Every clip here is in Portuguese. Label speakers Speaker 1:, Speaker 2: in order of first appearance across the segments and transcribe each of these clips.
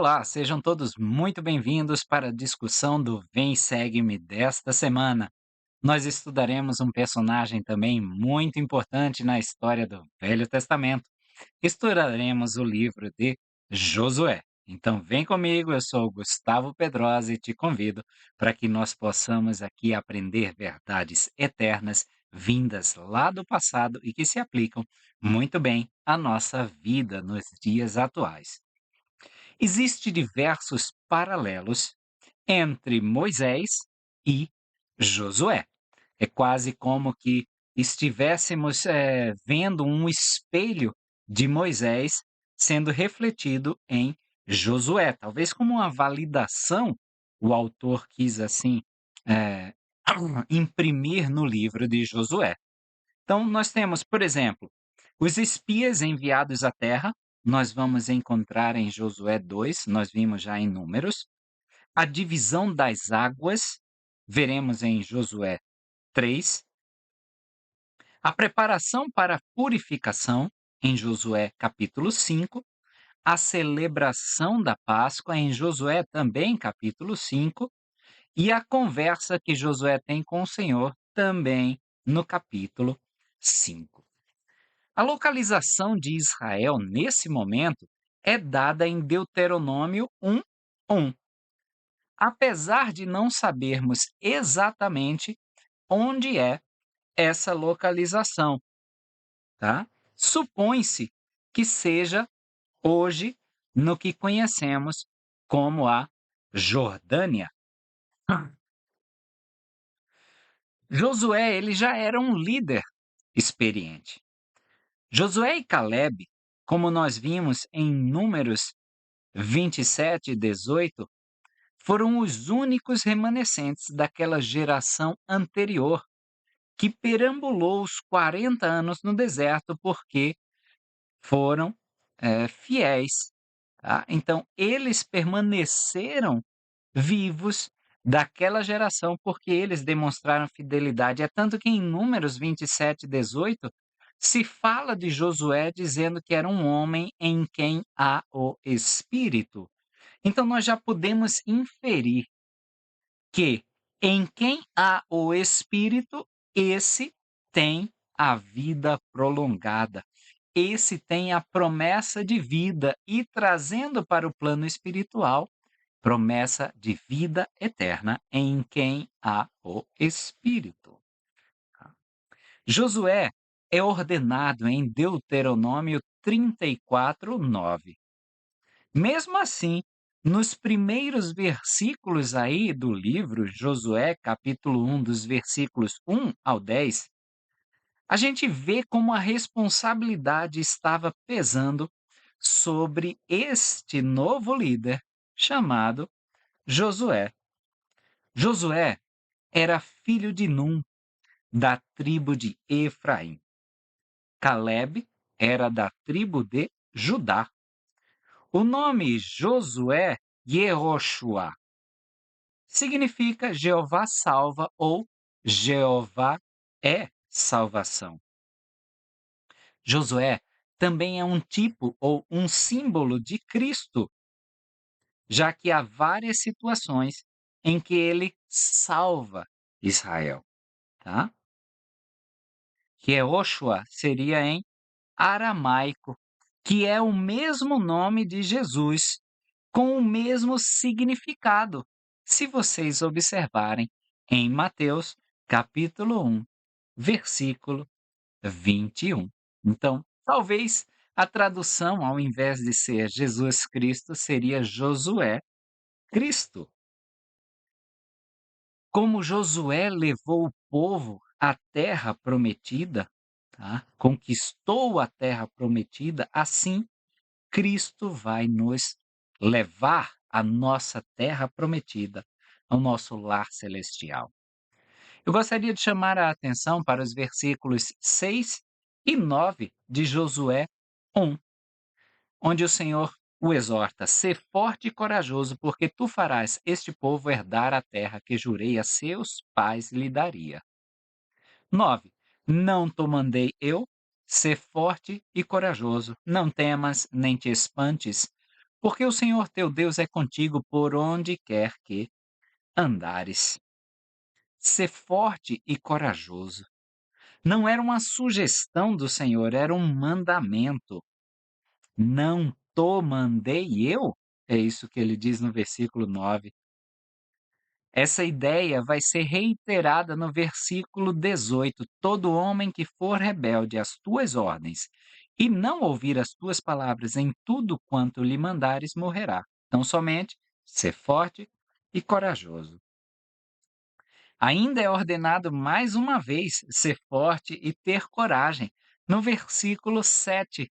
Speaker 1: Olá, sejam todos muito bem-vindos para a discussão do Vem e Segue-me desta semana. Nós estudaremos um personagem também muito importante na história do Velho Testamento. Estudaremos o livro de Josué. Então, vem comigo, eu sou o Gustavo Pedrosa e te convido para que nós possamos aqui aprender verdades eternas vindas lá do passado e que se aplicam muito bem à nossa vida nos dias atuais. Existem diversos paralelos entre Moisés e Josué. É quase como que estivéssemos vendo um espelho de Moisés sendo refletido em Josué. Talvez como uma validação, o autor quis assim eh, imprimir no livro de Josué. Então, nós temos, por exemplo, os espias enviados à terra, nós vamos encontrar em Josué 2, nós vimos já em Números. A divisão das águas, veremos em Josué 3. A preparação para a purificação, em Josué capítulo 5. A celebração da Páscoa, em Josué também capítulo 5. E a conversa que Josué tem com o Senhor, também no capítulo 5. A localização de Israel nesse momento é dada em Deuteronômio 1:1. Apesar de não sabermos exatamente onde é essa localização, tá? Supõe-se que seja hoje no que conhecemos como a Jordânia. Josué, ele já era um líder experiente. Josué e Caleb, como nós vimos em Números 27:18, foram os únicos remanescentes daquela geração anterior que perambulou os 40 anos no deserto porque foram fiéis. Tá? Então, eles permaneceram vivos daquela geração porque eles demonstraram fidelidade. É tanto que em Números 27:18 se fala de Josué dizendo que era um homem em quem há o Espírito. Então, nós já podemos inferir que em quem há o Espírito, esse tem a vida prolongada. Esse tem a promessa de vida e trazendo para o plano espiritual, promessa de vida eterna em quem há o Espírito. Josué é ordenado em Deuteronômio 34:9. Mesmo assim, nos primeiros versículos aí do livro Josué, capítulo 1, dos versículos 1 ao 10, a gente vê como a responsabilidade estava pesando sobre este novo líder chamado Josué. Josué era filho de Num, da tribo de Efraim. Caleb era da tribo de Judá. O nome Josué Yehoshua significa Jeová salva ou Jeová é salvação. Josué também é um tipo ou um símbolo de Cristo, já que há várias situações em que ele salva Israel, tá? Yehoshua seria em aramaico, que é o mesmo nome de Jesus, com o mesmo significado, se vocês observarem em Mateus, capítulo 1, versículo 21. Então, talvez a tradução, ao invés de ser Jesus Cristo, seria Josué Cristo. Como Josué levou o povo à terra prometida, tá? Conquistou a terra prometida, assim Cristo vai nos levar à nossa terra prometida, ao nosso lar celestial. Eu gostaria de chamar a atenção para os versículos 6 e 9 de Josué 1, onde o Senhor o exorta: "Sê forte e corajoso, porque tu farás este povo herdar a terra que jurei a seus pais lhe daria." 9. Não te mandei eu? Sê forte e corajoso, não temas nem te espantes, porque o Senhor teu Deus é contigo por onde quer que andares. Ser forte e corajoso. Não era uma sugestão do Senhor, era um mandamento. Não to mandei eu? É isso que ele diz no versículo 9. Essa ideia vai ser reiterada no versículo 18: todo homem que for rebelde às tuas ordens e não ouvir as tuas palavras em tudo quanto lhe mandares, morrerá. Então, somente ser forte e corajoso. Ainda é ordenado mais uma vez ser forte e ter coragem, no versículo 7.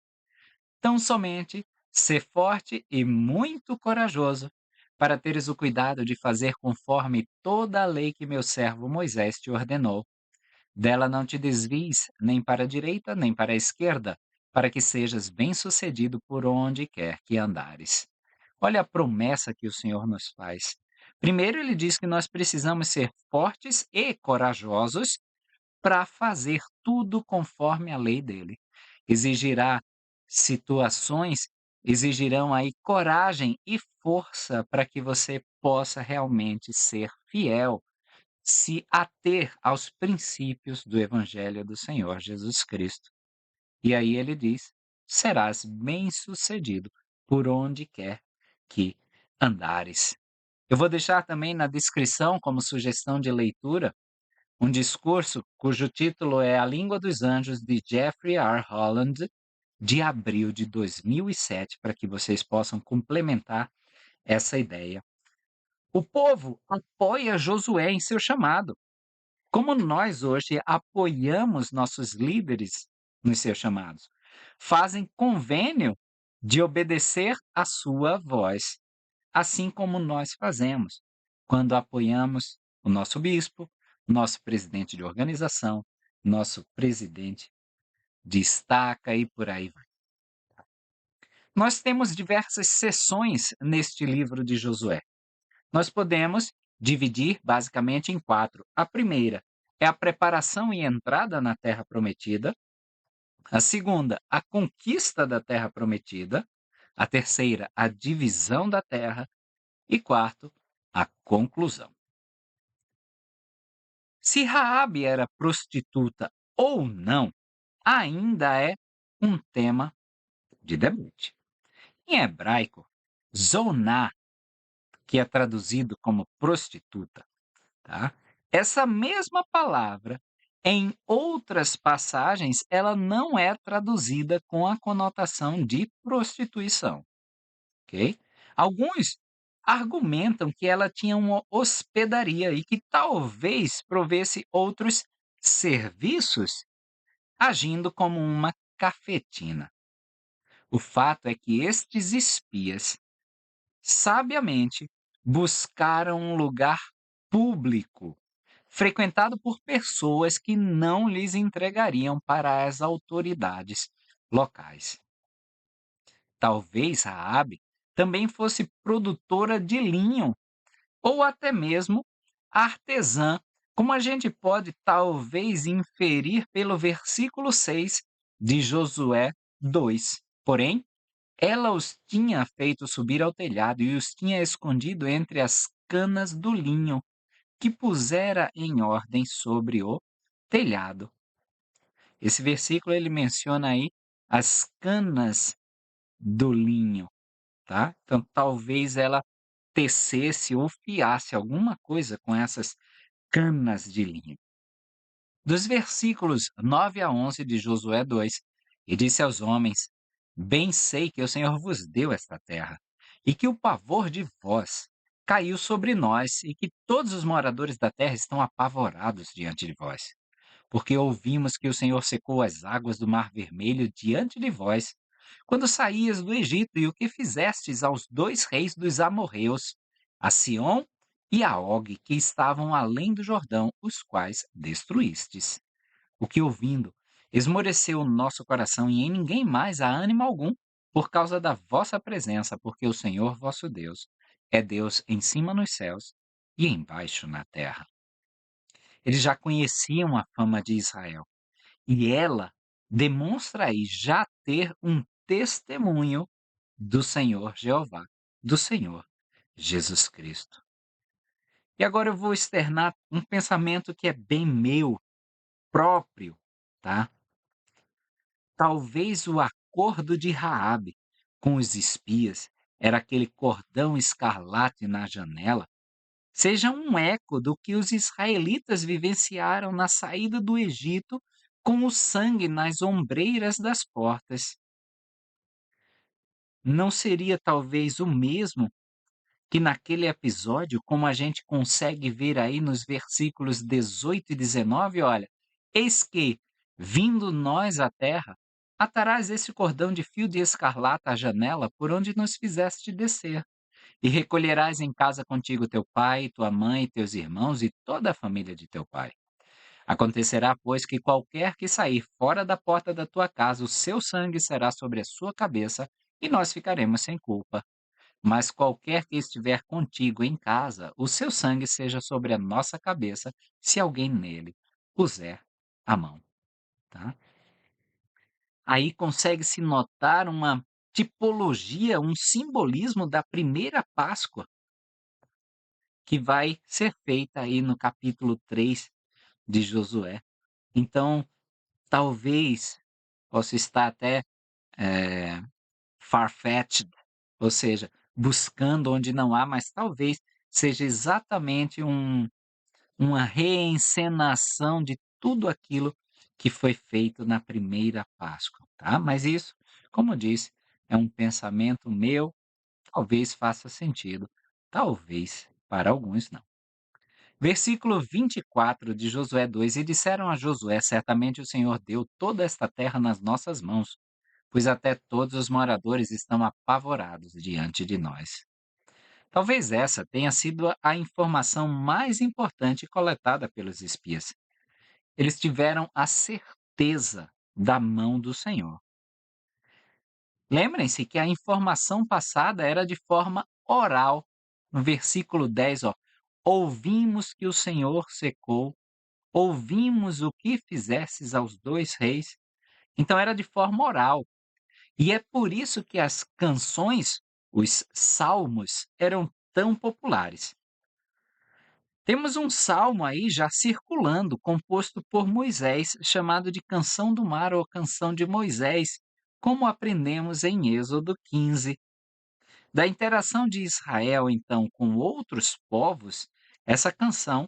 Speaker 1: Tão somente ser forte e muito corajoso, para teres o cuidado de fazer conforme toda a lei que meu servo Moisés te ordenou. Dela não te desvies nem para a direita, nem para a esquerda, para que sejas bem-sucedido por onde quer que andares. Olha a promessa que o Senhor nos faz. Primeiro, ele diz que nós precisamos ser fortes e corajosos para fazer tudo conforme a lei dele. Exigirá situações, exigirão aí coragem e força para que você possa realmente ser fiel, se ater aos princípios do Evangelho do Senhor Jesus Cristo. E aí ele diz: serás bem-sucedido por onde quer que andares. Eu vou deixar também na descrição, como sugestão de leitura, um discurso cujo título é A Língua dos Anjos, de Jeffrey R. Holland, de abril de 2007, para que vocês possam complementar essa ideia. O povo apoia Josué em seu chamado, como nós hoje apoiamos nossos líderes nos seus chamados. Fazem convênio de obedecer à sua voz, assim como nós fazemos quando apoiamos o nosso bispo, nosso presidente de organização, nosso presidente de estaca e por aí vai. Nós temos diversas sessões neste livro de Josué. Nós podemos dividir basicamente em quatro. A primeira é a preparação e entrada na Terra Prometida. A segunda, a conquista da Terra Prometida. A terceira, a divisão da terra. E quarto, a conclusão. Se Raabe era prostituta ou não, ainda é um tema de debate. Em hebraico, zoná, que é traduzido como prostituta, tá? Essa mesma palavra, em outras passagens, ela não é traduzida com a conotação de prostituição, ok? Alguns argumentam que ela tinha uma hospedaria e que talvez provesse outros serviços, agindo como uma cafetina. O fato é que estes espias sabiamente buscaram um lugar público, frequentado por pessoas que não lhes entregariam para as autoridades locais. Talvez Raabe também fosse produtora de linho ou até mesmo artesã, como a gente pode talvez inferir pelo versículo 6 de Josué 2. Porém, ela os tinha feito subir ao telhado e os tinha escondido entre as canas do linho que pusera em ordem sobre o telhado. Esse versículo ele menciona aí as canas do linho, tá? Então talvez ela tecesse ou fiasse alguma coisa com essas canas de linho. Dos versículos 9 a 11 de Josué 2, e disse aos homens: bem sei que o Senhor vos deu esta terra, e que o pavor de vós caiu sobre nós, e que todos os moradores da terra estão apavorados diante de vós. Porque ouvimos que o Senhor secou as águas do Mar Vermelho diante de vós, quando saías do Egito, e o que fizestes aos dois reis dos amorreus, a Siom e a Og, que estavam além do Jordão, os quais destruístes. O que ouvindo, esmoreceu o nosso coração, e em ninguém mais há ânimo algum, por causa da vossa presença, porque o Senhor vosso Deus é Deus em cima nos céus e embaixo na terra. Eles já conheciam a fama de Israel, e ela demonstra aí já ter um testemunho do Senhor Jeová, do Senhor Jesus Cristo. E agora eu vou externar um pensamento que é bem meu, próprio, tá? Talvez o acordo de Raabe com os espias, era aquele cordão escarlate na janela, seja um eco do que os israelitas vivenciaram na saída do Egito com o sangue nas ombreiras das portas. Não seria talvez o mesmo que naquele episódio, como a gente consegue ver aí nos versículos 18 e 19, olha, eis que, vindo nós à terra, atarás esse cordão de fio de escarlata à janela por onde nos fizeste descer, e recolherás em casa contigo teu pai, tua mãe, teus irmãos e toda a família de teu pai. Acontecerá, pois, que qualquer que sair fora da porta da tua casa, o seu sangue será sobre a sua cabeça, e nós ficaremos sem culpa. Mas qualquer que estiver contigo em casa, o seu sangue seja sobre a nossa cabeça, se alguém nele puser a mão, tá? Aí consegue-se notar uma tipologia, um simbolismo da primeira Páscoa, que vai ser feita aí no capítulo 3 de Josué. Então, talvez possa estar até eh, far-fetched, ou seja, buscando onde não há, mas talvez seja exatamente uma reencenação de tudo aquilo que foi feito na primeira Páscoa, tá? Mas isso, como eu disse, é um pensamento meu, talvez faça sentido, talvez para alguns não. Versículo 24 de Josué 2: E disseram a Josué: Certamente o Senhor deu toda esta terra nas nossas mãos, pois até todos os moradores estão apavorados diante de nós. Talvez essa tenha sido a informação mais importante coletada pelos espias. Eles tiveram a certeza da mão do Senhor. Lembrem-se que a informação passada era de forma oral. No versículo 10, ó, ouvimos que o Senhor secou, ouvimos o que fizesses aos dois reis. Então era de forma oral. E é por isso que as canções, os salmos, eram tão populares. Temos um salmo aí já circulando, composto por Moisés, chamado de Canção do Mar ou Canção de Moisés, como aprendemos em Êxodo 15. Da interação de Israel, então, com outros povos, essa canção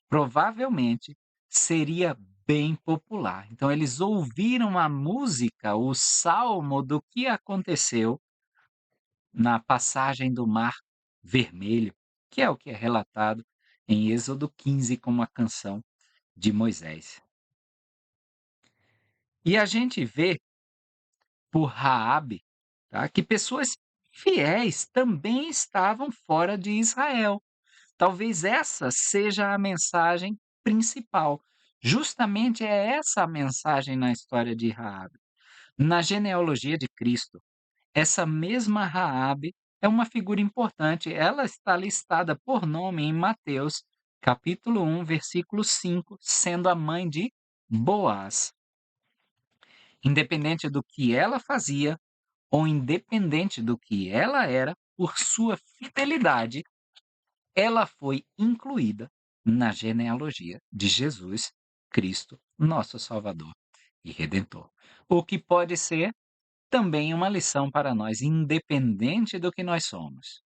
Speaker 1: provavelmente seria bem popular. Então, eles ouviram a música, o salmo do que aconteceu na passagem do Mar Vermelho, que é o que é relatado em Êxodo 15 como a canção de Moisés. E a gente vê por Raabe, tá, que pessoas fiéis também estavam fora de Israel. Talvez essa seja a mensagem principal. Justamente é essa a mensagem na história de Raabe. Na genealogia de Cristo, essa mesma Raabe é uma figura importante. Ela está listada por nome em Mateus, capítulo 1, versículo 5, sendo a mãe de Boaz. Independente do que ela fazia ou independente do que ela era, por sua fidelidade, ela foi incluída na genealogia de Jesus Cristo, nosso Salvador e Redentor. O que pode ser também uma lição para nós, independente do que nós somos.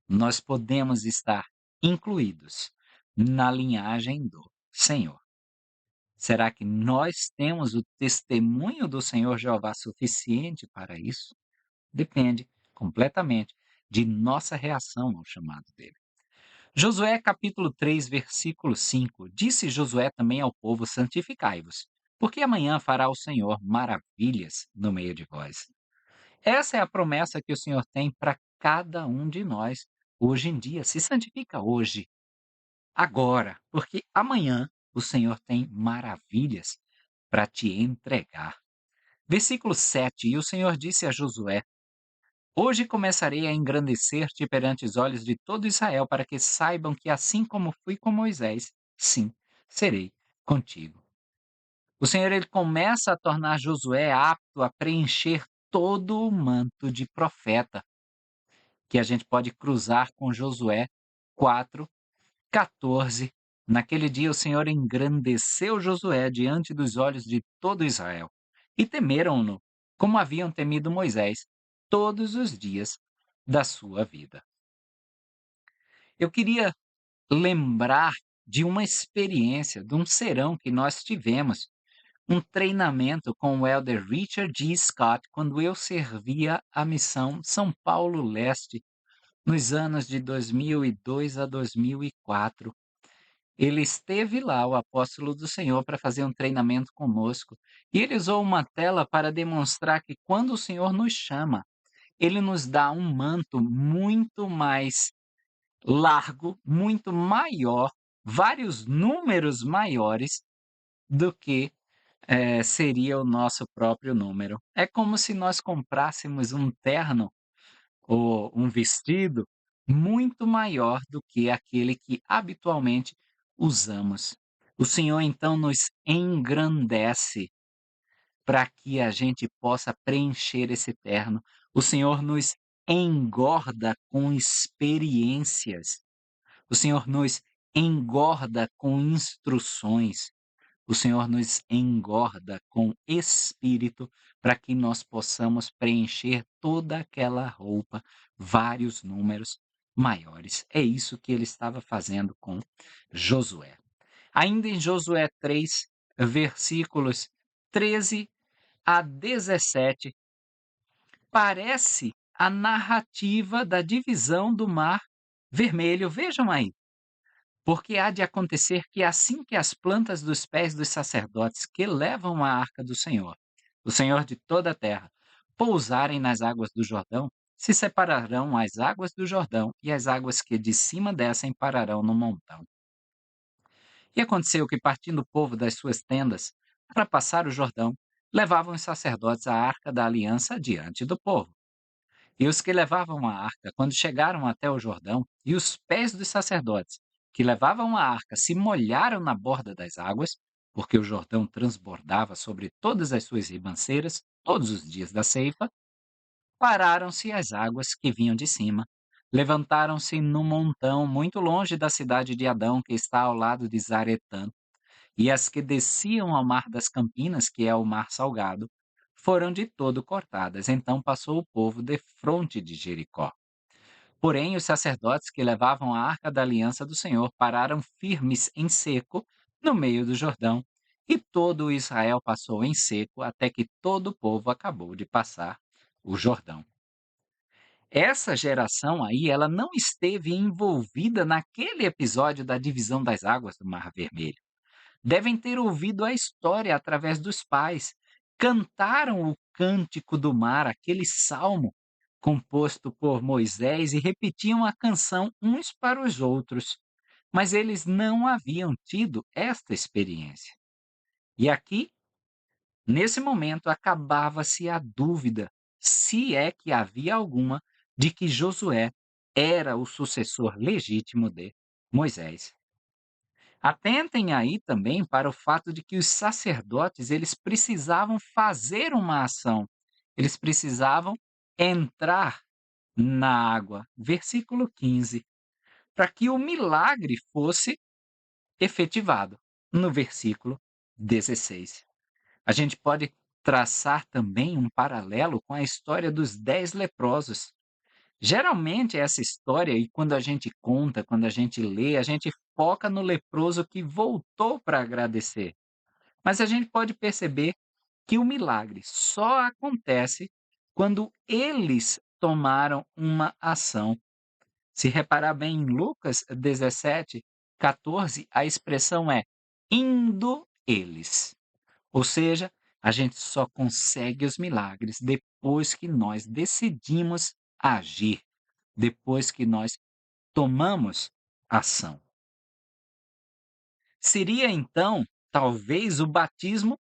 Speaker 1: Nós podemos estar incluídos na linhagem do Senhor. Será que nós temos o testemunho do Senhor Jeová suficiente para isso? Depende completamente de nossa reação ao chamado dele. Josué capítulo 3, versículo 5. Disse Josué também ao povo: Santificai-vos, porque amanhã fará o Senhor maravilhas no meio de vós. Essa é a promessa que o Senhor tem para cada um de nós hoje em dia. Se santifica hoje, agora, porque amanhã o Senhor tem maravilhas para te entregar. Versículo 7. E o Senhor disse a Josué: Hoje começarei a engrandecer-te perante os olhos de todo Israel, para que saibam que assim como fui com Moisés, sim, serei contigo. O Senhor ele começa a tornar Josué apto a preencher todo o manto de profeta, que a gente pode cruzar com Josué 4:14. Naquele dia o Senhor engrandeceu Josué diante dos olhos de todo Israel, e temeram-no, como haviam temido Moisés, todos os dias da sua vida. Eu queria lembrar de uma experiência, de um serão que nós tivemos, um treinamento com o elder Richard G. Scott, quando eu servia a missão São Paulo Leste, nos anos de 2002 a 2004. Ele esteve lá, o apóstolo do Senhor, para fazer um treinamento conosco. E ele usou uma tela para demonstrar que quando o Senhor nos chama, ele nos dá um manto muito mais largo, muito maior, vários números maiores do que seria o nosso próprio número. É como se nós comprássemos um terno ou um vestido muito maior do que aquele que habitualmente usamos. O Senhor então nos engrandece para que a gente possa preencher esse terno. O Senhor nos engorda com experiências. O Senhor nos engorda com instruções. O Senhor nos engorda com espírito para que nós possamos preencher toda aquela roupa, vários números maiores. É isso que ele estava fazendo com Josué. Ainda em Josué 3, versículos 13 a 17, parece a narrativa da divisão do Mar Vermelho. Vejam aí. Porque há de acontecer que assim que as plantas dos pés dos sacerdotes que levam a arca do Senhor, o Senhor de toda a terra, pousarem nas águas do Jordão, se separarão as águas do Jordão e as águas que de cima descem pararão no montão. E aconteceu que, partindo o povo das suas tendas para passar o Jordão, levavam os sacerdotes a arca da aliança diante do povo. E os que levavam a arca, quando chegaram até o Jordão, e os pés dos sacerdotes que levavam a arca se molharam na borda das águas, porque o Jordão transbordava sobre todas as suas ribanceiras todos os dias da ceifa, pararam-se as águas que vinham de cima, levantaram-se num montão muito longe da cidade de Adão, que está ao lado de Zaretã, e as que desciam ao mar das Campinas, que é o mar salgado, foram de todo cortadas. Então passou o povo defronte de Jericó. Porém, os sacerdotes que levavam a arca da aliança do Senhor pararam firmes em seco no meio do Jordão, e todo o Israel passou em seco até que todo o povo acabou de passar o Jordão. Essa geração aí, ela não esteve envolvida naquele episódio da divisão das águas do Mar Vermelho. Devem ter ouvido a história através dos pais. Cantaram o cântico do mar, aquele salmo composto por Moisés, e repetiam a canção uns para os outros. Mas eles não haviam tido esta experiência. E aqui, nesse momento, acabava-se a dúvida, se é que havia alguma, de que Josué era o sucessor legítimo de Moisés. Atentem aí também para o fato de que os sacerdotes, eles precisavam fazer uma ação. Eles precisavam entrar na água. Versículo 15. Para que o milagre fosse efetivado. No versículo 16. A gente pode traçar também um paralelo com a história dos 10 leprosos. Geralmente essa história, e quando a gente conta, quando a gente lê, a gente foca no leproso que voltou para agradecer. Mas a gente pode perceber que o milagre só acontece quando eles tomaram uma ação. Se reparar bem em Lucas 17:14, a expressão é indo eles. Ou seja, a gente só consegue os milagres depois que nós decidimos agir, depois que nós tomamos ação. Seria então, talvez, o batismo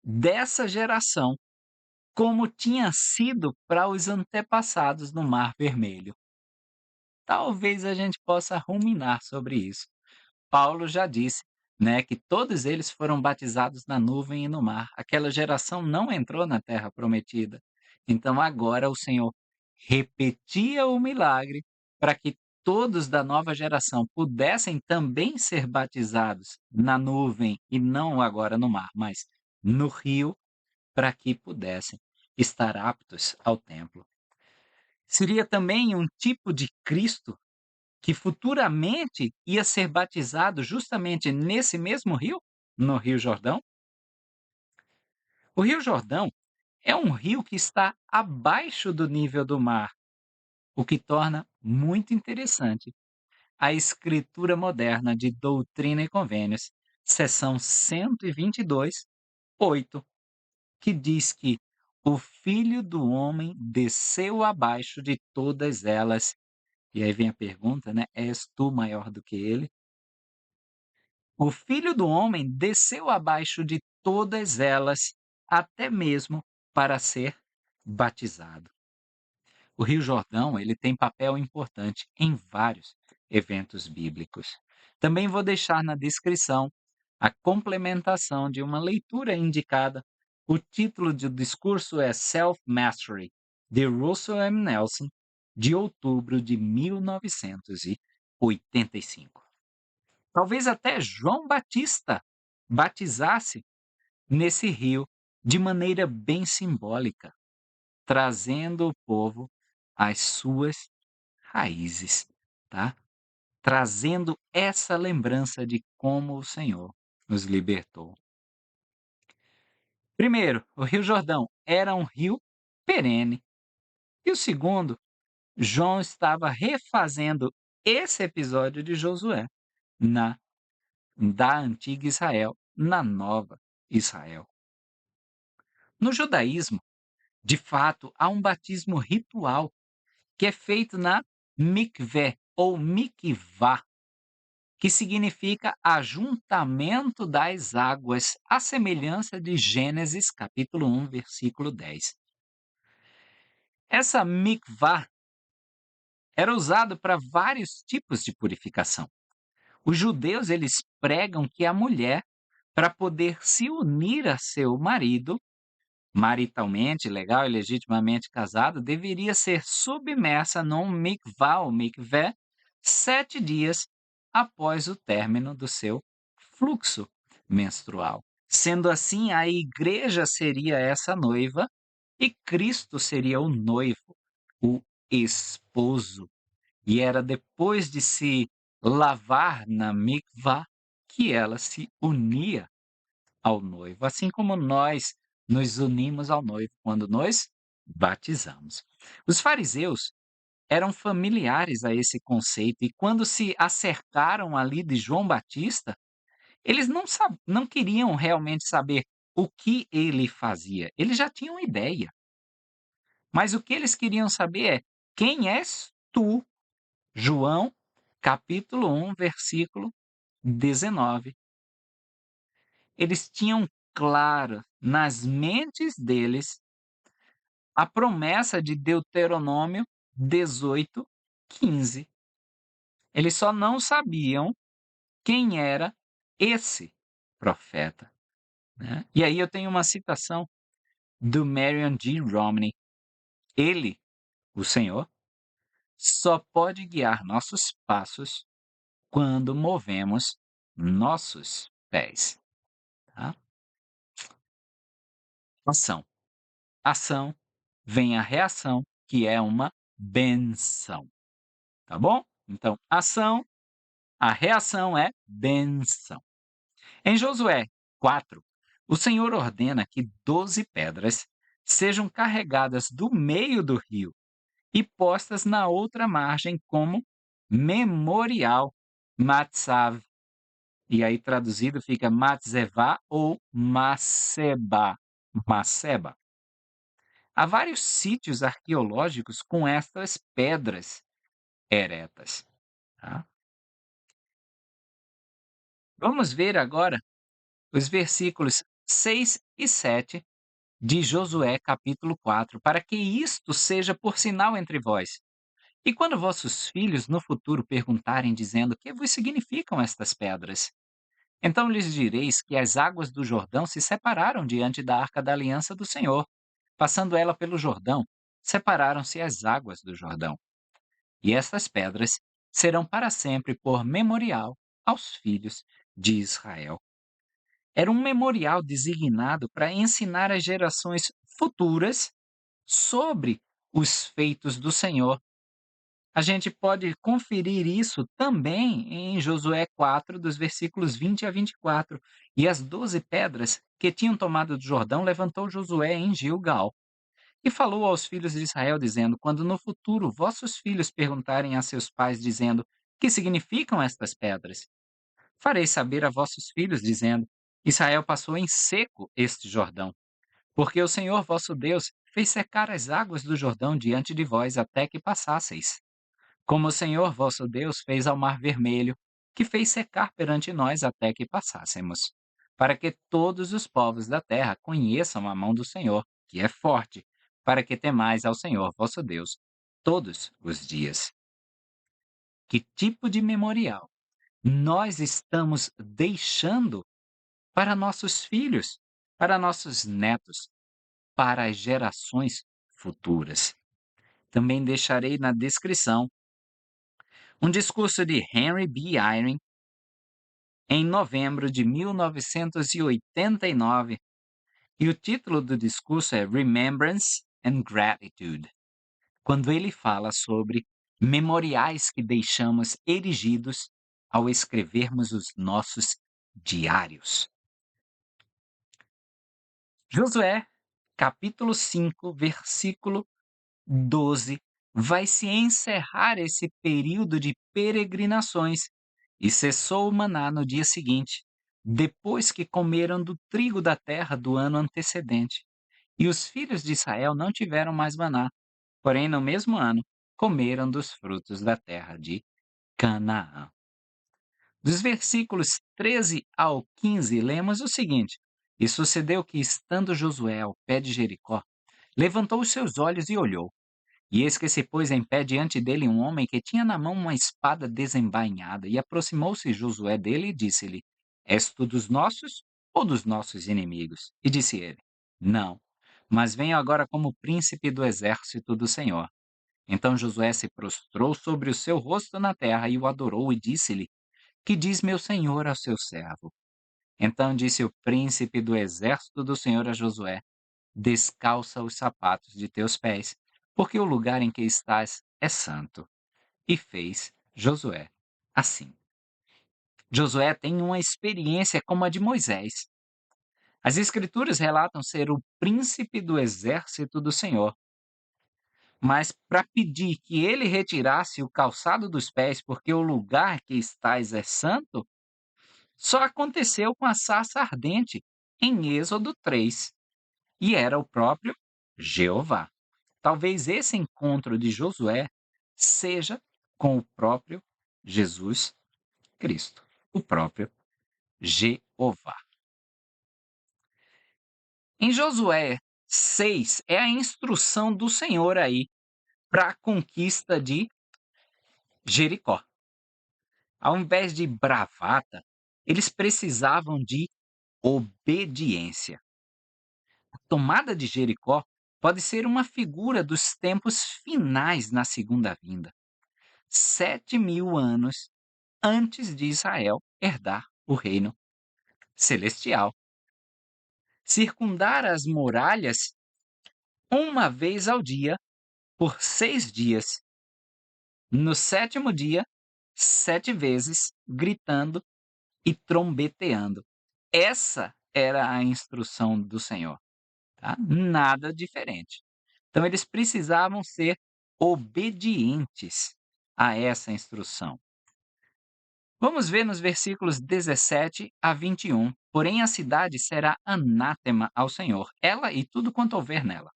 Speaker 1: dessa geração, como tinha sido para os antepassados no Mar Vermelho. Talvez a gente possa ruminar sobre isso. Paulo já disse, né, que todos eles foram batizados na nuvem e no mar. Aquela geração não entrou na terra prometida. Então agora o Senhor repetia o milagre para que todos da nova geração pudessem também ser batizados na nuvem e não agora no mar, mas no rio, para que pudessem estar aptos ao templo. Seria também um tipo de Cristo que futuramente ia ser batizado justamente nesse mesmo rio, no Rio Jordão. O Rio Jordão é um rio que está abaixo do nível do mar, o que torna muito interessante a Escritura Moderna de Doutrina e Convênios, seção 122, 8, que diz que o Filho do Homem desceu abaixo de todas elas. E aí vem a pergunta, né? És tu maior do que ele? O Filho do Homem desceu abaixo de todas elas, até mesmo para ser batizado. O Rio Jordão, ele tem papel importante em vários eventos bíblicos. Também vou deixar na descrição a complementação de uma leitura indicada. O título do discurso é Self-Mastery, de Russell M. Nelson, de outubro de 1985. Talvez até João Batista batizasse nesse rio de maneira bem simbólica, trazendo o povo às suas raízes, tá? Trazendo essa lembrança de como o Senhor nos libertou. Primeiro, o Rio Jordão era um rio perene. E o segundo, João estava refazendo esse episódio de Josué na da antiga Israel na nova Israel. No judaísmo, de fato, há um batismo ritual que é feito na mikvé ou mikvá, que significa ajuntamento das águas, à semelhança de Gênesis capítulo 1, versículo 10. Essa mikvá era usado para vários tipos de purificação. Os judeus eles pregam que a mulher, para poder se unir a seu marido, maritalmente, legal e legitimamente casado, deveria ser submersa num mikvah ou mikvé 7 dias após o término do seu fluxo menstrual. Sendo assim, a igreja seria essa noiva e Cristo seria o noivo, o esposo. E era depois de se lavar na mikvah que ela se unia ao noivo, assim como nós nos unimos ao noivo quando nos batizamos. Os fariseus eram familiares a esse conceito e quando se acercaram ali de João Batista, eles não queriam realmente saber o que ele fazia. Eles já tinham ideia. Mas o que eles queriam saber é: quem és tu? João, capítulo 1, versículo 19. Eles tinham claro nas mentes deles a promessa de Deuteronômio 18:15. Eles só não sabiam quem era esse profeta, né. E aí eu tenho uma citação do Marion G. Romney. Ele, o Senhor, só pode guiar nossos passos quando movemos nossos pés, tá. Ação. Ação vem a reação, que é uma benção, tá bom? Então, ação, a reação é benção. Em Josué 4, o Senhor ordena que 12 pedras sejam carregadas do meio do rio e postas na outra margem como memorial, matzav. E aí traduzido fica matzevá ou maceba. Maceba. Há vários sítios arqueológicos com estas pedras eretas. Tá? Vamos ver agora os versículos 6 e 7 de Josué, capítulo 4, para que isto seja por sinal entre vós. E quando vossos filhos no futuro perguntarem, dizendo: que vos significam estas pedras? Então lhes direis que as águas do Jordão se separaram diante da arca da aliança do Senhor, Passando ela pelo Jordão, separaram-se as águas do Jordão. E estas pedras serão para sempre por memorial aos filhos de Israel. Era um memorial designado para ensinar às gerações futuras sobre os feitos do Senhor. A gente pode conferir isso também em Josué 4, dos versículos 20 a 24. E as 12 pedras que tinham tomado do Jordão levantou Josué em Gilgal. E falou aos filhos de Israel, dizendo: Quando no futuro vossos filhos perguntarem a seus pais, dizendo: Que significam estas pedras? Farei saber a vossos filhos, dizendo: Israel passou em seco este Jordão, porque o Senhor vosso Deus fez secar as águas do Jordão diante de vós até que passasseis. Como o Senhor vosso Deus fez ao Mar Vermelho, que fez secar perante nós até que passássemos, para que todos os povos da terra conheçam a mão do Senhor, que é forte, para que temais ao Senhor vosso Deus todos os dias. Que tipo de memorial nós estamos deixando para nossos filhos, para nossos netos, para as gerações futuras? Também deixarei na descrição um discurso de Henry B. Eyring em novembro de 1989, e o título do discurso é Remembrance and Gratitude, quando ele fala sobre memoriais que deixamos erigidos ao escrevermos os nossos diários. Josué, capítulo 5, versículo 12, vai se encerrar esse período de peregrinações, e cessou o maná no dia seguinte, depois que comeram do trigo da terra do ano antecedente. E os filhos de Israel não tiveram mais maná, porém no mesmo ano comeram dos frutos da terra de Canaã. Dos versículos 13 ao 15, lemos o seguinte: E sucedeu que, estando Josué ao pé de Jericó, levantou os seus olhos e olhou. E eis que se pôs em pé diante dele um homem que tinha na mão uma espada desembainhada, e aproximou-se Josué dele e disse-lhe: És tu dos nossos ou dos nossos inimigos? E disse ele: Não, mas venho agora como príncipe do exército do Senhor. Então Josué se prostrou sobre o seu rosto na terra e o adorou e disse-lhe: Que diz meu senhor ao seu servo? Então disse o príncipe do exército do Senhor a Josué: Descalça os sapatos de teus pés, porque o lugar em que estás é santo. E fez Josué assim. Josué tem uma experiência como a de Moisés. As Escrituras relatam ser o príncipe do exército do Senhor. Mas para pedir que ele retirasse o calçado dos pés, porque o lugar que estás é santo, só aconteceu com a sarça ardente, em Êxodo 3. E era o próprio Jeová. Talvez esse encontro de Josué seja com o próprio Jesus Cristo, o próprio Jeová. Em Josué 6 é a instrução do Senhor aí para a conquista de Jericó. Ao invés de bravata, eles precisavam de obediência. A tomada de Jericó pode ser uma figura dos tempos finais na segunda vinda. 7.000 anos antes de Israel herdar o reino celestial. Circundar as muralhas uma vez ao dia, por 6 dias. No 7º dia, 7 vezes, gritando e trombeteando. Essa era a instrução do Senhor. Tá? Nada diferente. Então, eles precisavam ser obedientes a essa instrução. Vamos ver nos versículos 17 a 21. Porém, a cidade será anátema ao Senhor, ela e tudo quanto houver nela.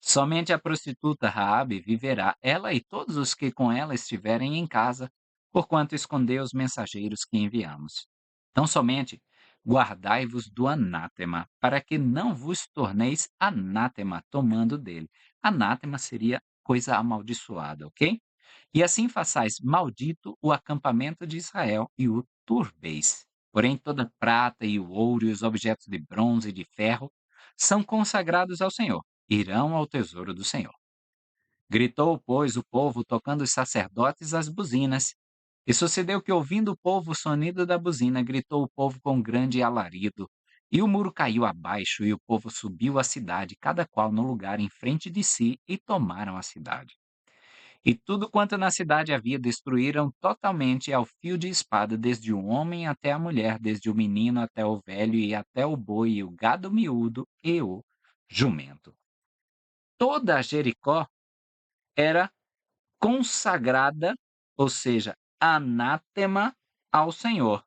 Speaker 1: Somente a prostituta Raabe viverá, ela e todos os que com ela estiverem em casa, porquanto escondeu os mensageiros que enviamos. Então, somente guardai-vos do anátema, para que não vos torneis anátema tomando dele. Anátema seria coisa amaldiçoada, ok? E assim façais maldito o acampamento de Israel e o turbeis. Porém, toda prata e o ouro e os objetos de bronze e de ferro são consagrados ao Senhor. irão ao tesouro do Senhor. Gritou, pois, o povo, tocando os sacerdotes as buzinas. E sucedeu que, ouvindo o povo o sonido da buzina, gritou o povo com grande alarido. E o muro caiu abaixo, e o povo subiu à cidade, cada qual no lugar em frente de si, e tomaram a cidade. E tudo quanto na cidade havia destruíram totalmente ao fio de espada, desde o homem até a mulher, desde o menino até o velho, e até o boi, e o gado miúdo, e o jumento. Toda Jericó era consagrada, ou seja, anátema ao Senhor,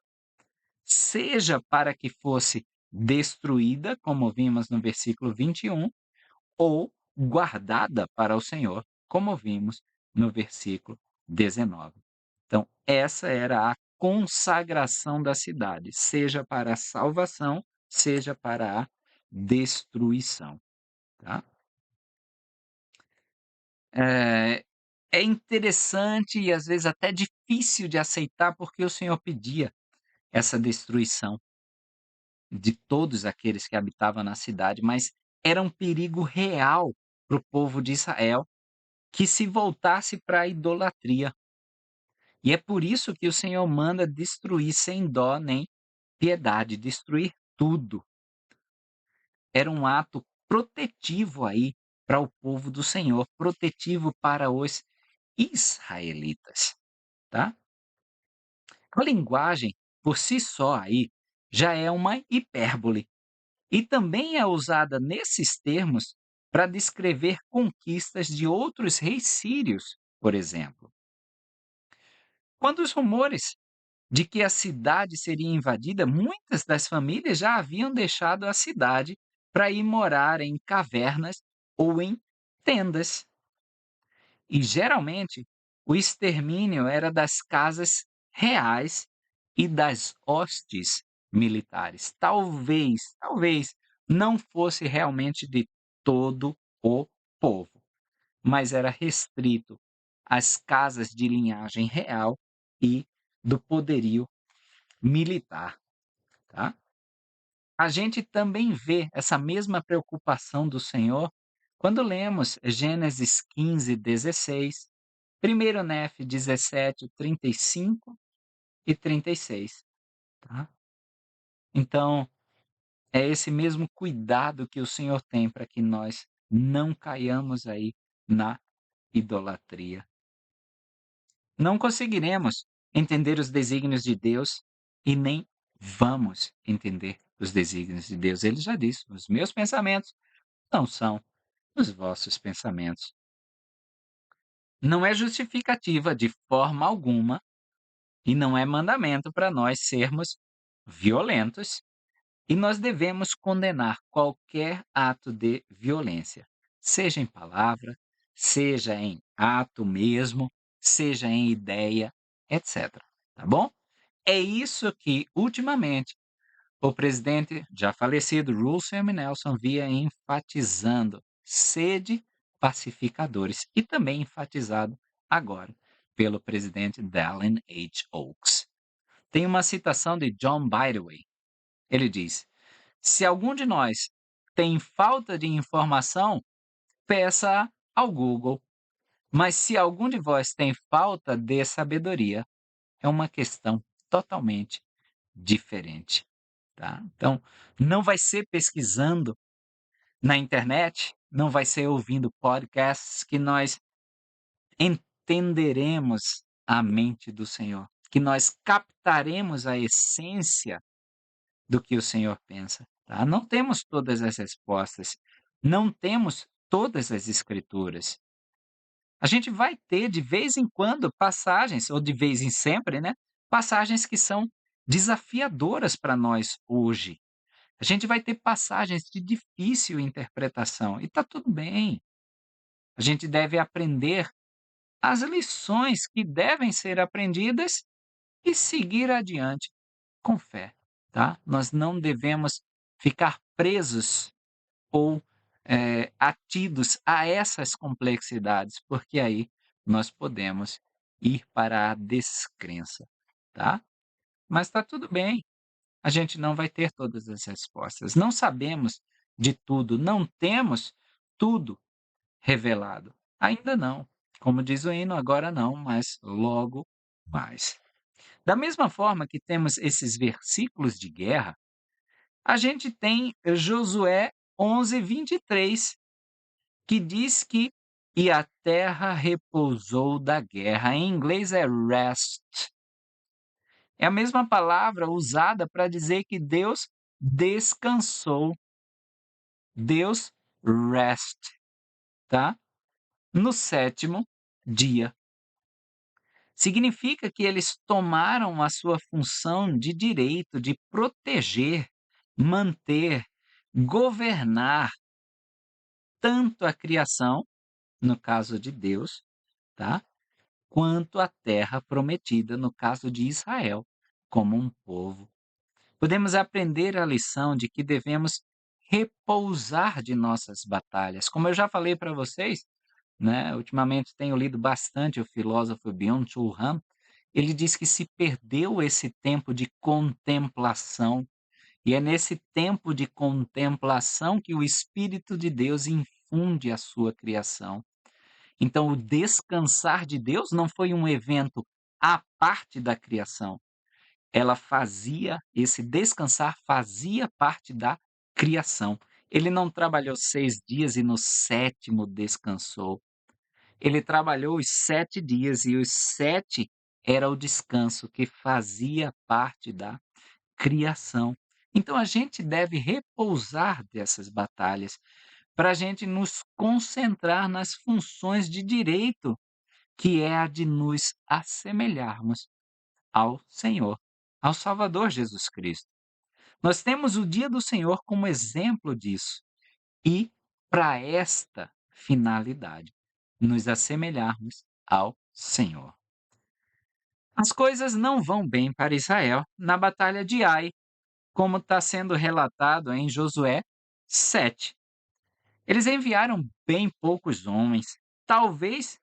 Speaker 1: seja para que fosse destruída, como vimos no versículo 21, ou guardada para o Senhor, como vimos no versículo 19. Então, essa era a consagração da cidade, seja para a salvação, seja para a destruição, tá? É, é interessante e às vezes até difícil de aceitar, porque o Senhor pedia essa destruição de todos aqueles que habitavam na cidade, mas era um perigo real para o povo de Israel que se voltasse para a idolatria. E é por isso que o Senhor manda destruir sem dó nem piedade, destruir tudo. Era um ato protetivo aí para o povo do Senhor, protetivo para os israelitas, tá? A linguagem, por si só aí, já é uma hipérbole e também é usada nesses termos para descrever conquistas de outros reis sírios, por exemplo. Quando os rumores de que a cidade seria invadida, muitas das famílias já haviam deixado a cidade para ir morar em cavernas ou em tendas. E geralmente o extermínio era das casas reais e das hostes militares. Talvez não fosse realmente de todo o povo, mas era restrito às casas de linhagem real e do poderio militar, tá? A gente também vê essa mesma preocupação do Senhor quando lemos Gênesis 15:16, 1 Nef 17:35 e 36, tá? Então, é esse mesmo cuidado que o Senhor tem para que nós não caiamos aí na idolatria. Não conseguiremos entender os desígnios de Deus e nem vamos entender os desígnios de Deus. Ele já disse: os meus pensamentos não são os vossos pensamentos. Não é justificativa de forma alguma e não é mandamento para nós sermos violentos, e nós devemos condenar qualquer ato de violência, seja em palavra, seja em ato mesmo, seja em ideia, etc. Tá bom? É isso que, ultimamente, o presidente já falecido Russell M. Nelson via enfatizando: sede pacificadores, e também enfatizado agora pelo presidente Dallin H. Oaks. Tem uma citação de John Bideway. Ele diz: se algum de nós tem falta de informação, peça ao Google. Mas se algum de vós tem falta de sabedoria, é uma questão totalmente diferente, tá? Então, não vai ser pesquisando na internet, não vai ser ouvindo podcasts que nós entenderemos a mente do Senhor, que nós captaremos a essência do que o Senhor pensa, tá? Não temos todas as respostas, não temos todas as escrituras. A gente vai ter de vez em quando passagens, ou de vez em sempre, né? Passagens que são desafiadoras para nós hoje. A gente vai ter passagens de difícil interpretação e está tudo bem. A gente deve aprender as lições que devem ser aprendidas e seguir adiante com fé, tá? Nós não devemos ficar presos ou atidos a essas complexidades, porque aí nós podemos ir para a descrença, tá? Mas está tudo bem, a gente não vai ter todas as respostas. Não sabemos de tudo, não temos tudo revelado. Ainda não. Como diz o hino, agora não, mas logo mais. Da mesma forma que temos esses versículos de guerra, a gente tem Josué 11:23, que diz que e a terra repousou da guerra. Em inglês é rest. É a mesma palavra usada para dizer que Deus descansou. Deus rest, tá? No sétimo dia. Significa que eles tomaram a sua função de direito de proteger, manter, governar tanto a criação, no caso de Deus, tá? Quanto a terra prometida, no caso de Israel, como um povo. Podemos aprender a lição de que devemos repousar de nossas batalhas. Como eu já falei para vocês, né, ultimamente tenho lido bastante o filósofo Byung-Chul Han. Ele diz que se perdeu esse tempo de contemplação, e é nesse tempo de contemplação que o Espírito de Deus infunde a sua criação. Então, o descansar de Deus não foi um evento à parte da criação. Ela fazia, esse descansar fazia parte da criação. Ele não trabalhou 6 dias e no sétimo descansou. Ele trabalhou os 7 dias e os 7 era o descanso que fazia parte da criação. Então a gente deve repousar dessas batalhas para a gente nos concentrar nas funções de direito, que é a de nos assemelharmos ao Senhor, ao Salvador Jesus Cristo. Nós temos o dia do Senhor como exemplo disso. E para esta finalidade, nos assemelharmos ao Senhor. As coisas não vão bem para Israel na batalha de Ai, como está sendo relatado em Josué 7. Eles enviaram bem poucos homens, talvez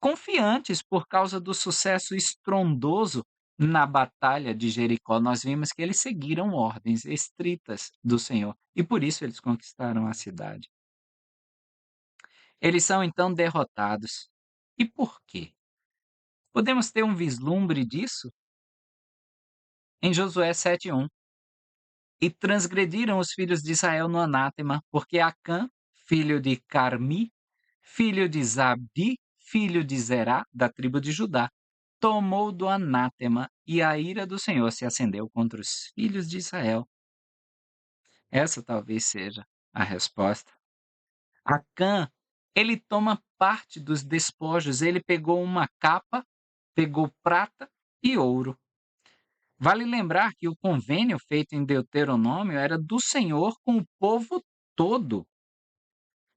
Speaker 1: confiantes por causa do sucesso estrondoso na batalha de Jericó. Nós vimos que eles seguiram ordens estritas do Senhor e por isso eles conquistaram a cidade. Eles são então derrotados. E por quê? Podemos ter um vislumbre disso em Josué 7:1. E transgrediram os filhos de Israel no anátema, porque Acã, filho de Carmi, filho de Zabdi, filho de Zerá, da tribo de Judá, tomou do anátema, e a ira do Senhor se acendeu contra os filhos de Israel. Essa talvez seja a resposta. Acã, ele toma parte dos despojos, ele pegou uma capa, pegou prata e ouro. Vale lembrar que o convênio feito em Deuteronômio era do Senhor com o povo todo.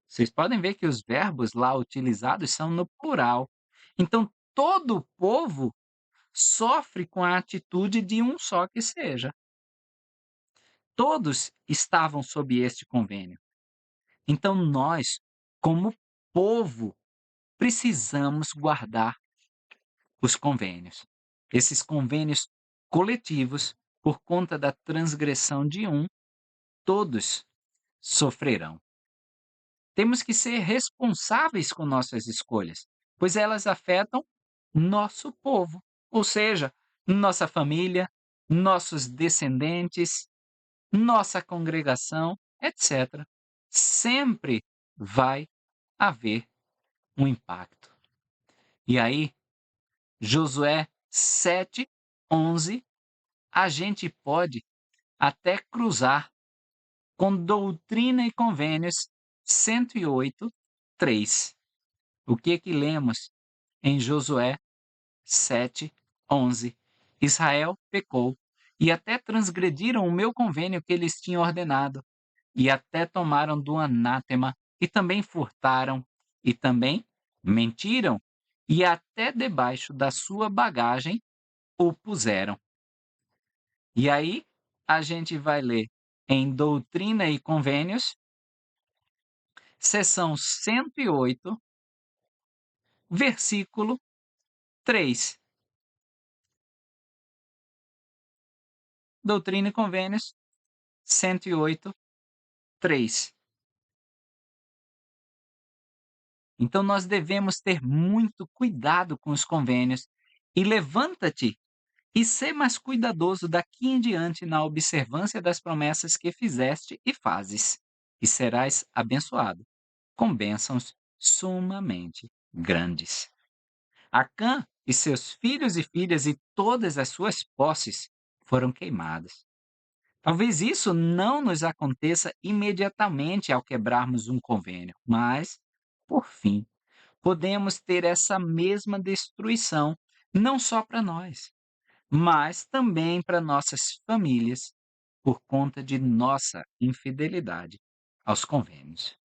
Speaker 1: Vocês podem ver que os verbos lá utilizados são no plural. Então, todo o povo sofre com a atitude de um só que seja. Todos estavam sob este convênio. Então, nós, como povo, precisamos guardar os convênios. Esses convênios coletivos, por conta da transgressão de um, todos sofrerão. Temos que ser responsáveis com nossas escolhas, pois elas afetam nosso povo, ou seja, nossa família, nossos descendentes, nossa congregação, etc. Sempre vai haver um impacto. E aí, Josué 7:11, a gente pode até cruzar com Doutrina e Convênios 108:3. O que lemos em Josué 7:11? Israel pecou e até transgrediram o meu convênio que eles tinham ordenado, e até tomaram do anátema, e também furtaram, e também mentiram, e até debaixo da sua bagagem o puseram. E aí a gente vai ler em Doutrina e Convênios, seção 108, versículo 3. Doutrina e Convênios 108, 3. Então nós devemos ter muito cuidado com os convênios e levanta-te e sê mais cuidadoso daqui em diante na observância das promessas que fizeste e fazes, e serás abençoado, com bênçãos sumamente grandes. Acã e seus filhos e filhas e todas as suas posses foram queimadas. Talvez isso não nos aconteça imediatamente ao quebrarmos um convênio, mas, por fim, podemos ter essa mesma destruição, não só para nós, mas também para nossas famílias, por conta de nossa infidelidade aos convênios.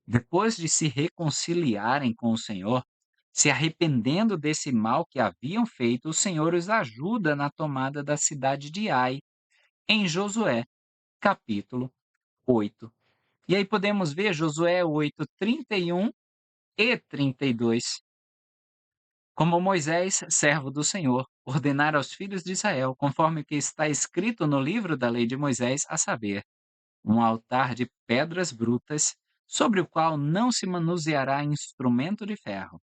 Speaker 1: Depois de se reconciliarem com o Senhor, se arrependendo desse mal que haviam feito, o Senhor os ajuda na tomada da cidade de Ai, em Josué, capítulo 8. E aí podemos ver Josué 8, 31 e 32. Como Moisés, servo do Senhor, ordenara aos filhos de Israel, conforme o que está escrito no livro da lei de Moisés, a saber, um altar de pedras brutas, sobre o qual não se manuseará instrumento de ferro.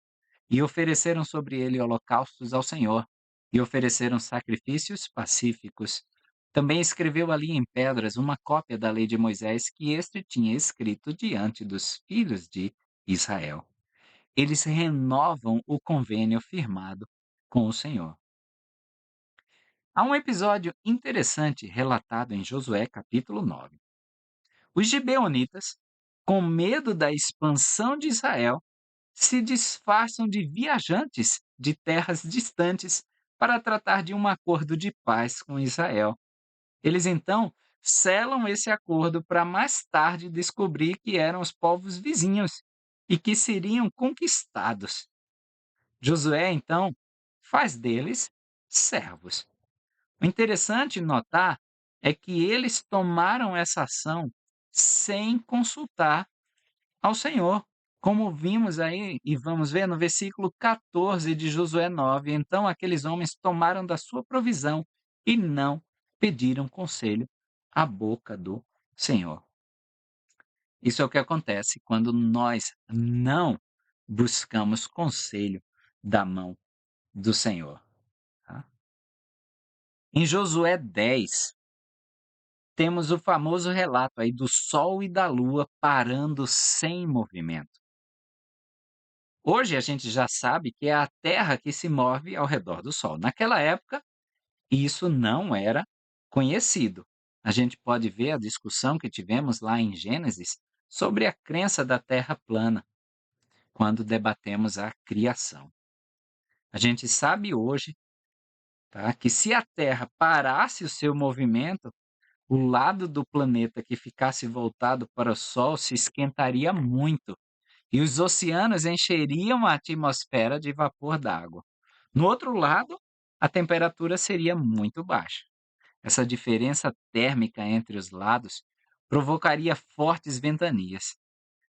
Speaker 1: E ofereceram sobre ele holocaustos ao Senhor, e ofereceram sacrifícios pacíficos. Também escreveu ali em pedras uma cópia da lei de Moisés que este tinha escrito diante dos filhos de Israel. Eles renovam o convênio firmado com o Senhor. Há um episódio interessante relatado em Josué capítulo 9. Os gibeonitas, com medo da expansão de Israel, se disfarçam de viajantes de terras distantes para tratar de um acordo de paz com Israel. Eles então selam esse acordo para mais tarde descobrir que eram os povos vizinhos e que seriam conquistados. Josué então faz deles servos. O interessante notar é que eles tomaram essa ação sem consultar ao Senhor, como vimos aí e vamos ver no versículo 14 de Josué 9. Então aqueles homens tomaram da sua provisão e não pediram conselho à boca do Senhor. Isso é o que acontece quando nós não buscamos conselho da mão do Senhor. Tá? Em Josué 10, temos o famoso relato aí do sol e da lua parando sem movimento. Hoje a gente já sabe que é a Terra que se move ao redor do Sol. Naquela época, isso não era conhecido. A gente pode ver a discussão que tivemos lá em Gênesis sobre a crença da Terra plana, quando debatemos a criação. A gente sabe hoje, tá, que se a Terra parasse o seu movimento, o lado do planeta que ficasse voltado para o Sol se esquentaria muito e os oceanos encheriam a atmosfera de vapor d'água. No outro lado, a temperatura seria muito baixa. Essa diferença térmica entre os lados provocaria fortes ventanias.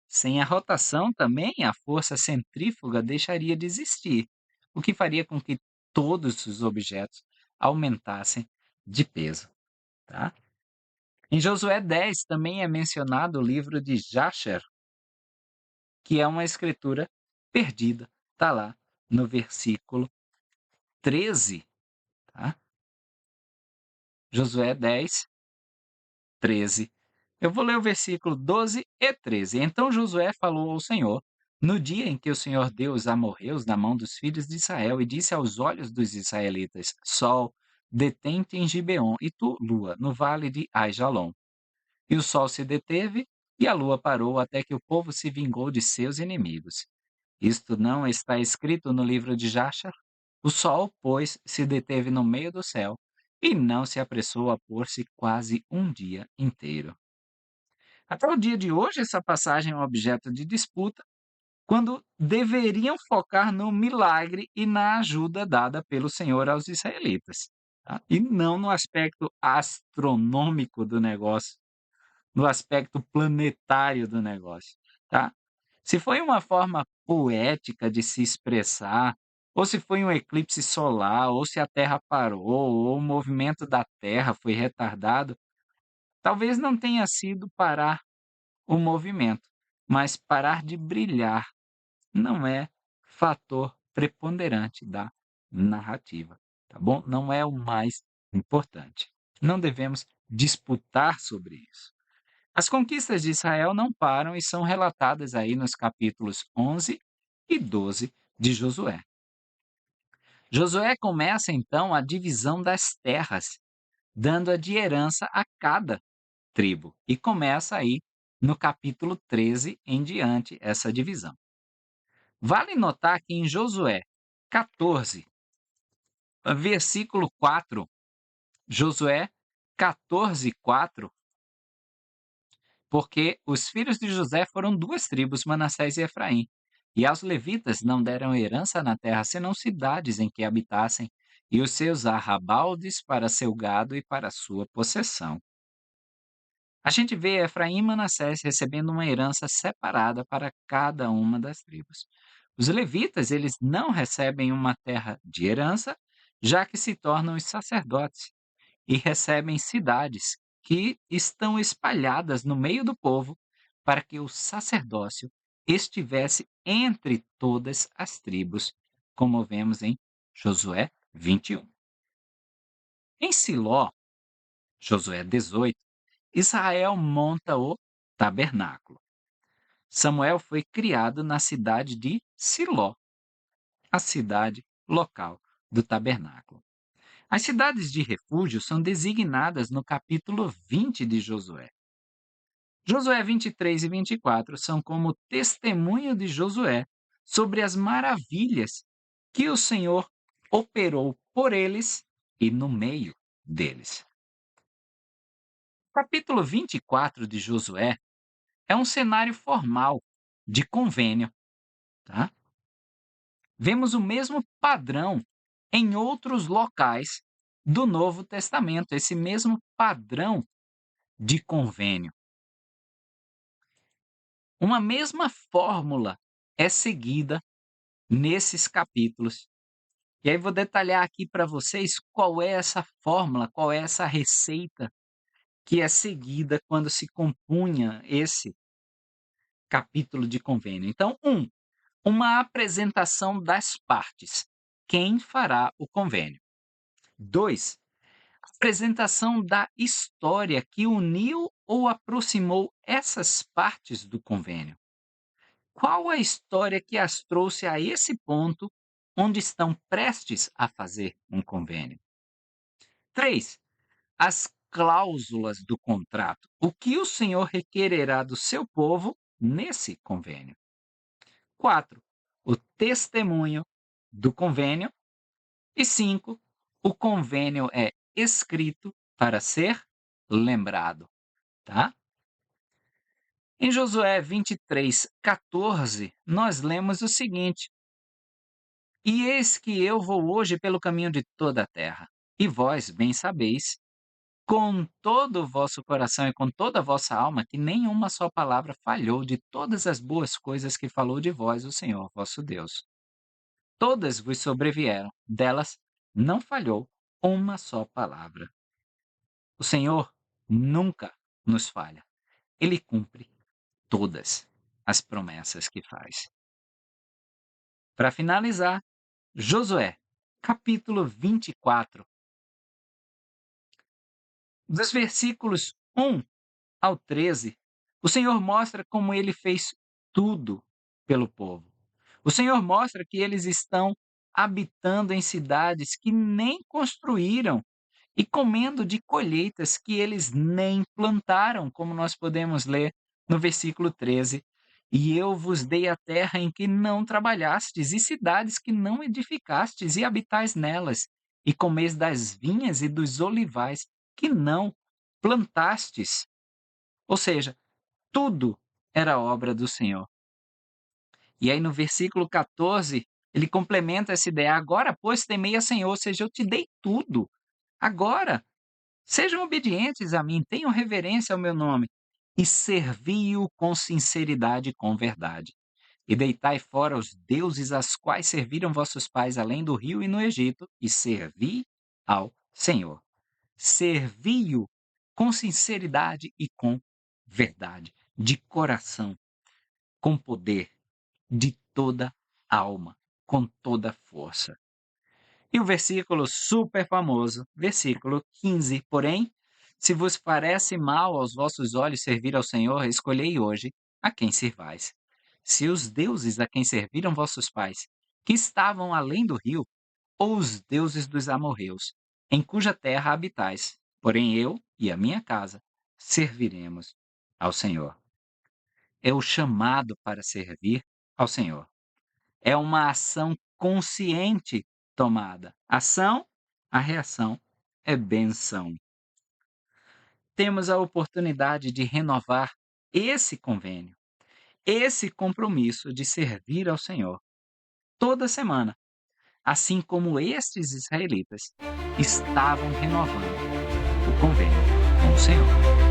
Speaker 1: Sem a rotação, também a força centrífuga deixaria de existir, o que faria com que todos os objetos aumentassem de peso. Tá? Em Josué 10 também é mencionado o livro de Jasher, que é uma escritura perdida. Está lá no versículo 13, tá? Josué 10, 13. Eu vou ler o versículo 12 e 13. Então Josué falou ao Senhor, no dia em que o Senhor deu os amorreus na mão dos filhos de Israel, e disse aos olhos dos israelitas: Sol, detente em Gibeon, e tu, lua, no vale de Aijalon. E o sol se deteve, e a lua parou, até que o povo se vingou de seus inimigos. Isto não está escrito no livro de Jasher? O sol, pois, se deteve no meio do céu, e não se apressou a pôr-se quase um dia inteiro. Até o dia de hoje, essa passagem é um objeto de disputa, quando deveriam focar no milagre e na ajuda dada pelo Senhor aos israelitas, tá? E não no aspecto astronômico do negócio, no aspecto planetário do negócio, tá? Se foi uma forma poética de se expressar, ou se foi um eclipse solar, ou se a Terra parou, ou o movimento da Terra foi retardado, talvez não tenha sido parar o movimento, mas parar de brilhar não é fator preponderante da narrativa, tá bom? Não é o mais importante. Não devemos disputar sobre isso. As conquistas de Israel não param e são relatadas aí nos capítulos 11 e 12 de Josué. Josué começa então a divisão das terras, dando-a de herança a cada tribo. E começa aí no capítulo 13 em diante essa divisão. Vale notar que em Josué 14, versículo 4, Josué 14, 4, porque os filhos de José foram duas tribos, Manassés e Efraim. E aos levitas não deram herança na terra, senão cidades em que habitassem, e os seus arrabaldes para seu gado e para sua possessão. A gente vê Efraim e Manassés recebendo uma herança separada para cada uma das tribos. Os levitas, eles não recebem uma terra de herança, já que se tornam os sacerdotes, e recebem cidades que estão espalhadas no meio do povo para que o sacerdócio estivesse entre todas as tribos, como vemos em Josué 21. Em Siló, Josué 18, Israel monta o tabernáculo. Samuel foi criado na cidade de Siló, a cidade local do tabernáculo. As cidades de refúgio são designadas no capítulo 20 de Josué. Josué 23 e 24 são como testemunho de Josué sobre as maravilhas que o Senhor operou por eles e no meio deles. O capítulo 24 de Josué é um cenário formal de convênio, tá? Vemos o mesmo padrão em outros locais do Novo Testamento, esse mesmo padrão de convênio. Uma mesma fórmula é seguida nesses capítulos. E aí vou detalhar aqui para vocês qual é essa fórmula, qual é essa receita que é seguida quando se compunha esse capítulo de convênio. Então, uma apresentação das partes. Quem fará o convênio? 2, apresentação da história que uniu ou aproximou essas partes do convênio. Qual a história que as trouxe a esse ponto onde estão prestes a fazer um convênio? 3, as cláusulas do contrato. O que o Senhor requererá do seu povo nesse convênio? 4, o testemunho do convênio. E 5, o convênio é escrito para ser lembrado, tá? Em Josué 23, 14, nós lemos o seguinte: E eis que eu vou hoje pelo caminho de toda a terra, e vós bem sabeis, com todo o vosso coração e com toda a vossa alma, que nenhuma só palavra falhou de todas as boas coisas que falou de vós o Senhor vosso Deus. Todas vos sobrevieram, delas não falhou uma só palavra. O Senhor nunca nos falha. Ele cumpre todas as promessas que faz. Para finalizar, Josué, capítulo 24, dos versículos 1 ao 13, o Senhor mostra como ele fez tudo pelo povo. O Senhor mostra que eles estão habitando em cidades que nem construíram e comendo de colheitas que eles nem plantaram, como nós podemos ler no versículo 13. E eu vos dei a terra em que não trabalhastes, e cidades que não edificastes, e habitais nelas, e comeis das vinhas e dos olivais que não plantastes. Ou seja, tudo era obra do Senhor. E aí no versículo 14, ele complementa essa ideia. Agora, pois, temei a Senhor, ou seja, eu te dei tudo. Agora, sejam obedientes a mim, tenham reverência ao meu nome, e servi-o com sinceridade e com verdade. E deitai fora os deuses às quais serviram vossos pais além do rio e no Egito, e servi ao Senhor. Servi-o com sinceridade e com verdade, de coração, com poder, de toda a alma, com toda a força. E o versículo super famoso, versículo 15, porém, se vos parece mal aos vossos olhos servir ao Senhor, escolhei hoje a quem servais. Se os deuses a quem serviram vossos pais, que estavam além do rio, ou os deuses dos amorreus, em cuja terra habitais, porém eu e a minha casa serviremos ao Senhor. É o chamado para servir ao Senhor. É uma ação consciente tomada. Ação, a reação é benção. Temos a oportunidade de renovar esse convênio, esse compromisso de servir ao Senhor toda semana, assim como estes israelitas estavam renovando o convênio com o Senhor.